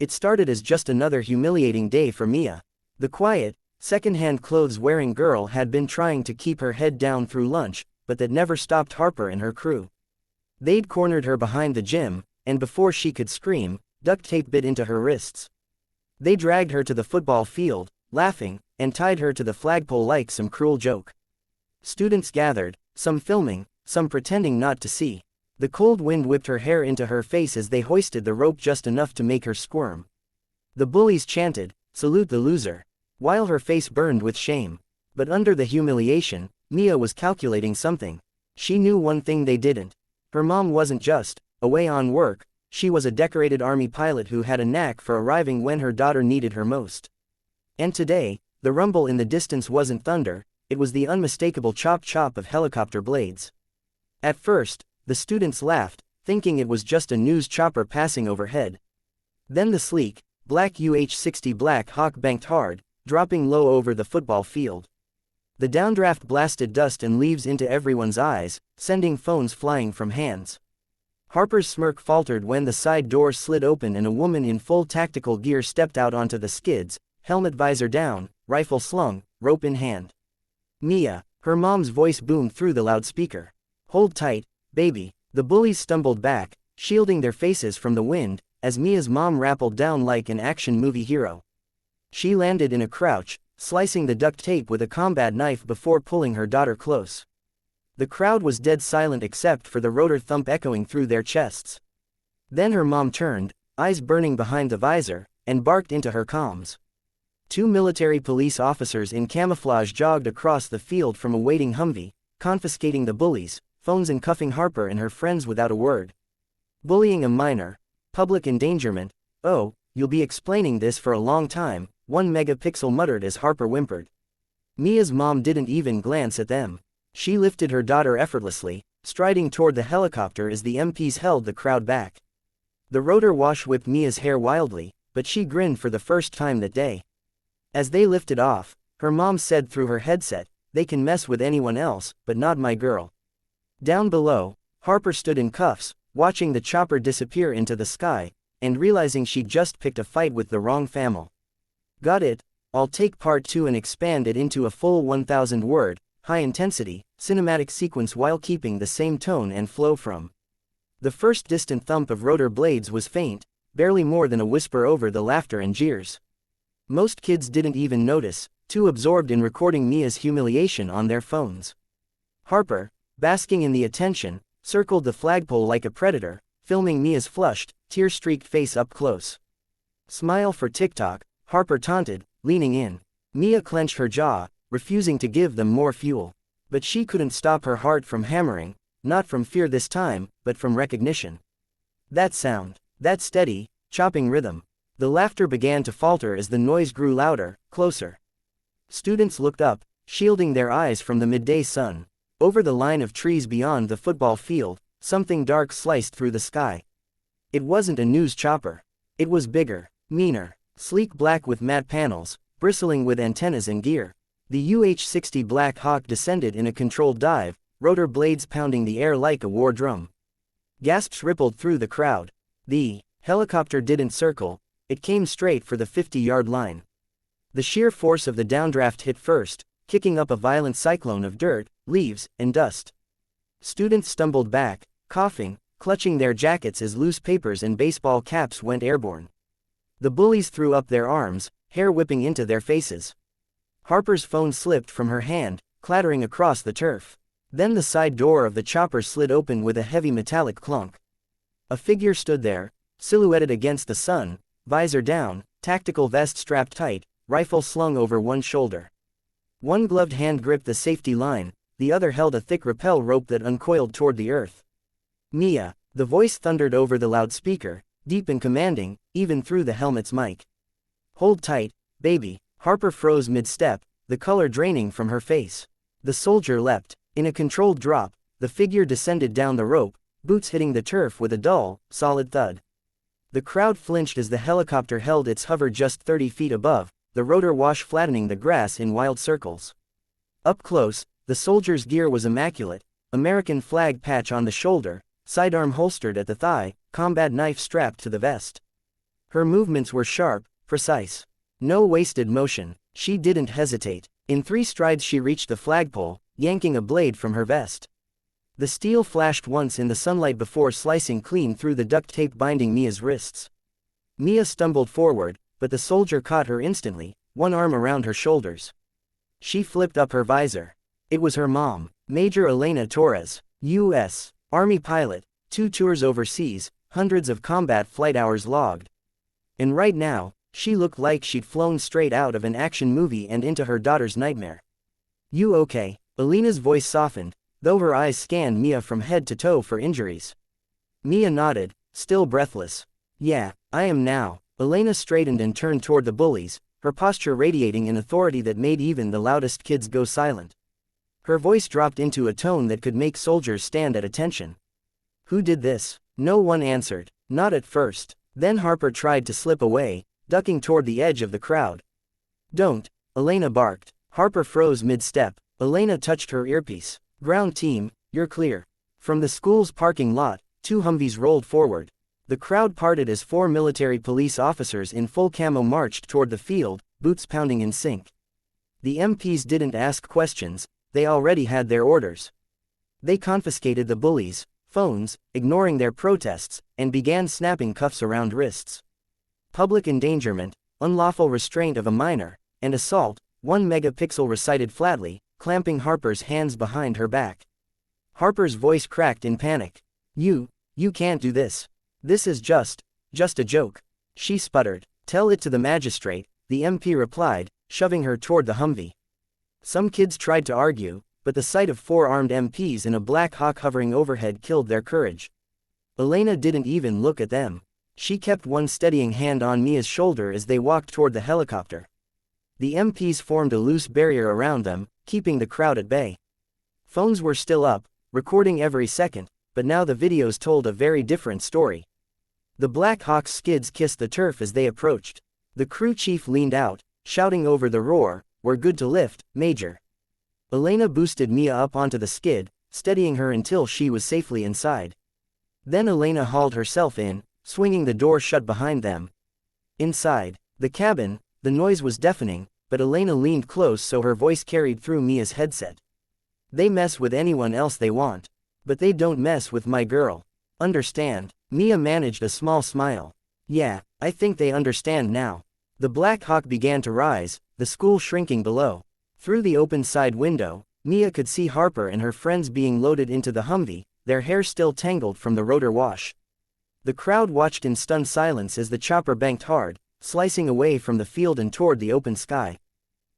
It started as just another humiliating day for Mia. The quiet, second-hand clothes-wearing girl had been trying to keep her head down through lunch, but that never stopped Harper and her crew. They'd cornered her behind the gym, and before she could scream, duct tape bit into her wrists. They dragged her to the football field, laughing, and tied her to the flagpole like some cruel joke. Students gathered, some filming, some pretending not to see. The cold wind whipped her hair into her face as they hoisted the rope just enough to make her squirm. The bullies chanted, "Salute the loser," while her face burned with shame. But under the humiliation, Mia was calculating something. She knew one thing they didn't. Her mom wasn't just away on work, she was a decorated army pilot who had a knack for arriving when her daughter needed her most. And today, the rumble in the distance wasn't thunder, it was the unmistakable chop-chop of helicopter blades. At first, the students laughed, thinking it was just a news chopper passing overhead. Then the sleek, black UH-60 Black Hawk banked hard, dropping low over the football field. The downdraft blasted dust and leaves into everyone's eyes, sending phones flying from hands. Harper's smirk faltered when the side door slid open and a woman in full tactical gear stepped out onto the skids, helmet visor down, rifle slung, rope in hand. "Mia," her mom's voice boomed through the loudspeaker. "Hold tight, baby." The bullies stumbled back, shielding their faces from the wind, as Mia's mom rappelled down like an action movie hero. She landed in a crouch, slicing the duct tape with a combat knife before pulling her daughter close. The crowd was dead silent except for the rotor thump echoing through their chests. Then her mom turned, eyes burning behind the visor, and barked into her comms. Two military police officers in camouflage jogged across the field from a waiting Humvee, confiscating the bullies, phones and cuffing Harper and her friends without a word. "Bullying a minor, public endangerment, oh, you'll be explaining this for a long time," 1 megapixel muttered as Harper whimpered. Mia's mom didn't even glance at them. She lifted her daughter effortlessly, striding toward the helicopter as the MPs held the crowd back. The rotor wash whipped Mia's hair wildly, but she grinned for the first time that day. As they lifted off, her mom said through her headset, "They can mess with anyone else, but not my girl." Down below, Harper stood in cuffs, watching the chopper disappear into the sky, and realizing she'd just picked a fight with the wrong family. "Got it, I'll take part 2 and expand it into a full 1,000-word, high-intensity, cinematic sequence while keeping the same tone and flow from." The first distant thump of rotor blades was faint, barely more than a whisper over the laughter and jeers. Most kids didn't even notice, too absorbed in recording Mia's humiliation on their phones. Harper, basking in the attention, circled the flagpole like a predator, filming Mia's flushed, tear-streaked face up close. "Smile for TikTok," Harper taunted, leaning in. Mia clenched her jaw, refusing to give them more fuel. But she couldn't stop her heart from hammering, not from fear this time, but from recognition. That sound, that steady, chopping rhythm. The laughter began to falter as the noise grew louder, closer. Students looked up, shielding their eyes from the midday sun. Over the line of trees beyond the football field, something dark sliced through the sky. It wasn't a news chopper. It was bigger, meaner, sleek black with matte panels, bristling with antennas and gear. The UH-60 Black Hawk descended in a controlled dive, rotor blades pounding the air like a war drum. Gasps rippled through the crowd. The helicopter didn't circle, it came straight for the 50-yard line. The sheer force of the downdraft hit first, kicking up a violent cyclone of dirt, leaves, and dust. Students stumbled back, coughing, clutching their jackets as loose papers and baseball caps went airborne. The bullies threw up their arms, hair whipping into their faces. Harper's phone slipped from her hand, clattering across the turf. Then the side door of the chopper slid open with a heavy metallic clunk. A figure stood there, silhouetted against the sun, visor down, tactical vest strapped tight, rifle slung over one shoulder. One gloved hand gripped the safety line, the other held a thick rappel rope that uncoiled toward the earth. "Mia," the voice thundered over the loudspeaker, deep and commanding, even through the helmet's mic. "Hold tight, baby." Harper froze mid-step, the color draining from her face. The soldier leapt. In a controlled drop, the figure descended down the rope, boots hitting the turf with a dull, solid thud. The crowd flinched as the helicopter held its hover just 30 feet above, the rotor wash flattening the grass in wild circles. Up close, the soldier's gear was immaculate, American flag patch on the shoulder, sidearm holstered at the thigh, combat knife strapped to the vest. Her movements were sharp, precise. No wasted motion. She didn't hesitate. In 3 strides she reached the flagpole, yanking a blade from her vest. The steel flashed once in the sunlight before slicing clean through the duct tape binding Mia's wrists. Mia stumbled forward, but the soldier caught her instantly, one arm around her shoulders. She flipped up her visor. It was her mom, Major Elena Torres, U.S. Army pilot, 2 tours overseas, hundreds of combat flight hours logged. And right now, she looked like she'd flown straight out of an action movie and into her daughter's nightmare. "You okay?" Elena's voice softened, though her eyes scanned Mia from head to toe for injuries. Mia nodded, still breathless. "Yeah, I am now." Elena straightened and turned toward the bullies, her posture radiating an authority that made even the loudest kids go silent. Her voice dropped into a tone that could make soldiers stand at attention. "Who did this?" No one answered, not at first. Then Harper tried to slip away, ducking toward the edge of the crowd. "Don't," Elena barked. Harper froze mid-step. Elena touched her earpiece. "Ground team, you're clear." From the school's parking lot, 2 Humvees rolled forward. The crowd parted as 4 military police officers in full camo marched toward the field, boots pounding in sync. The MPs didn't ask questions, they already had their orders. They confiscated the bullies' phones, ignoring their protests, and began snapping cuffs around wrists. Public endangerment, unlawful restraint of a minor, and assault, 1 megapixel recited flatly, clamping Harper's hands behind her back. Harper's voice cracked in panic. You can't do this. This is just a joke." She sputtered. "Tell it to the magistrate," the MP replied, shoving her toward the Humvee. Some kids tried to argue, but the sight of 4 armed MPs in a Black Hawk hovering overhead killed their courage. Elena didn't even look at them. She kept one steadying hand on Mia's shoulder as they walked toward the helicopter. The MPs formed a loose barrier around them, keeping the crowd at bay. Phones were still up, recording every second, but now the videos told a very different story. The Black Hawk's skids kissed the turf as they approached. The crew chief leaned out, shouting over the roar, "We're good to lift, Major." Elena boosted Mia up onto the skid, steadying her until she was safely inside. Then Elena hauled herself in, swinging the door shut behind them. Inside the cabin, the noise was deafening, but Elena leaned close so her voice carried through Mia's headset. "They mess with anyone else they want. But they don't mess with my girl. Understand?" Mia managed a small smile. "Yeah, I think they understand now." The Black Hawk began to rise, the school shrinking below. Through the open side window, Mia could see Harper and her friends being loaded into the Humvee, their hair still tangled from the rotor wash. The crowd watched in stunned silence as the chopper banked hard, slicing away from the field and toward the open sky.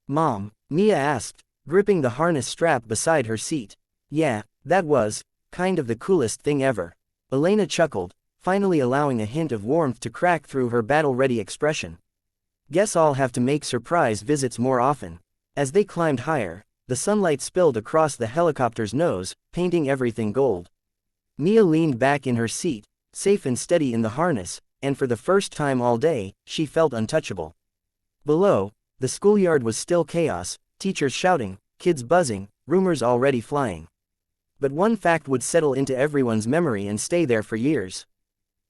"Mom?" Mia asked, gripping the harness strap beside her seat. "Yeah, that was kind of the coolest thing ever." Elena chuckled, finally allowing a hint of warmth to crack through her battle-ready expression. "Guess I'll have to make surprise visits more often." As they climbed higher, the sunlight spilled across the helicopter's nose, painting everything gold. Mia leaned back in her seat, safe and steady in the harness, and for the first time all day, she felt untouchable. Below, the schoolyard was still chaos, teachers shouting, kids buzzing, rumors already flying. But one fact would settle into everyone's memory and stay there for years.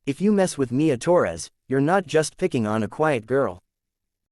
If you mess with Mia Torres, you're not just picking on a quiet girl.